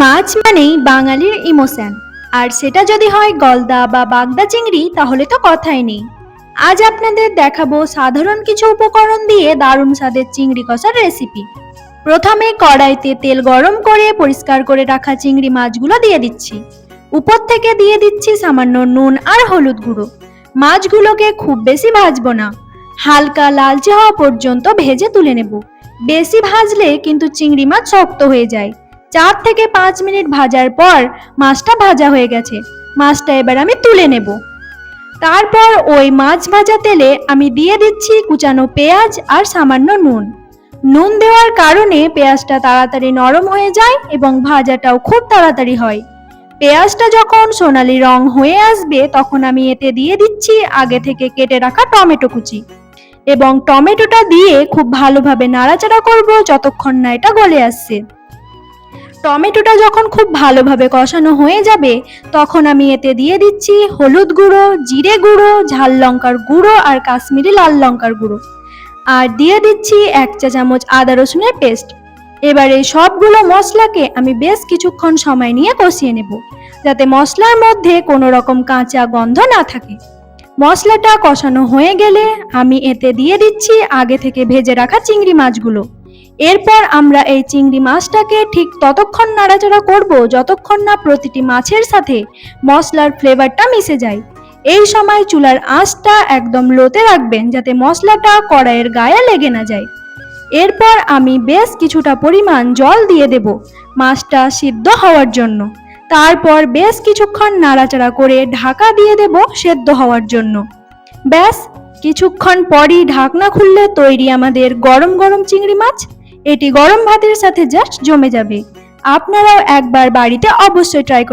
মাছ মানেই বাঙালির ইমোশন, আর সেটা যদি হয় গলদা বা বাগদা চিংড়ি তাহলে তো কথাই নেই। আজ আপনাদের দেখাবো সাধারণ কিছু উপকরণ দিয়ে দারুণ স্বাদের চিংড়ি কষার রেসিপি। প্রথমে কড়াইতে তেল গরম করে পরিষ্কার করে রাখা চিংড়ি মাছগুলো দিয়ে দিচ্ছি। উপর থেকে দিয়ে দিচ্ছি সামান্য নুন আর হলুদ গুঁড়ো। মাছগুলোকে খুব বেশি ভাজবো না, হালকা লালচে হওয়া পর্যন্ত ভেজে তুলে নেব। বেশি ভাজলে কিন্তু চিংড়ি মাছ শক্ত হয়ে যায়। 4 থেকে 5 মিনিট ভাজার পর মাছটা ভাজা হয়ে গেছে। মাছটা এবার আমি তুলে নেব। তারপর ওই মাছ ভাজা তেলে আমি দিয়ে দিচ্ছি কুচানো পেঁয়াজ আর সামান্য নুন। নুন দেওয়ার কারণে পেঁয়াজটা তাড়াতাড়ি নরম হয়ে যায় এবং ভাজাটাও খুব তাড়াতাড়ি হয়। পেঁয়াজটা যখন সোনালী রং হয়ে আসবে তখন আমি এতে দিয়ে দিচ্ছি আগে থেকে কেটে রাখা টমেটো কুচি, এবং টমেটোটা দিয়ে খুব ভালোভাবে নাড়াচাড়া করব যতক্ষণ না এটা গলে আসছে। টমেটোটা যখন খুব ভালোভাবে কষানো হয়ে যাবে তখন আমি এতে দিয়ে দিচ্ছি হলুদ গুঁড়ো, জিরে গুঁড়ো, ঝাল লঙ্কার গুঁড়ো আর কাশ্মীরি লাল লঙ্কার গুঁড়ো, আর দিয়ে দিচ্ছি 1 চা চামচ আদা রসুনের পেস্ট। এবার এই সবগুলো মশলাকে আমি বেশ কিছুক্ষণ সময় নিয়ে কষিয়ে নেব, যাতে মশলার মধ্যে কোনো রকম কাঁচা গন্ধ না থাকে। মশলাটা কষানো হয়ে গেলে আমি এতে দিয়ে দিচ্ছি আগে থেকে ভেজে রাখা চিংড়ি মাছগুলো। এরপর আমরা এই চিংড়ি মাছটাকে ঠিক ততক্ষণ নাড়াচাড়া করব যতক্ষণ না প্রতিটি মাছের সাথে মশলার ফ্লেভারটা মিশে যায়। এই সময় চুলার আঁচটা একদম লোতে রাখবেন যাতে মশলাটা কড়াইয়ের গায়ে লেগে না যায়। এরপর আমি বেশ কিছুটা পরিমাণ জল দিয়ে দেব মাছটা সিদ্ধ হওয়ার জন্য। তারপর বেশ কিছুক্ষণ নাড়াচাড়া করে ঢাকা দিয়ে দেব সেদ্ধ হওয়ার জন্য। ব্যাস, কিছুক্ষণ পরই ঢাকনা খুললে তৈরি আমাদের গরম গরম চিংড়ি মাছ। এটি গরম ভাতের সাথে জাস্ট জমে যাবে। আপনারাও একবার বাড়িতে অবশ্যই ট্রাই করুন।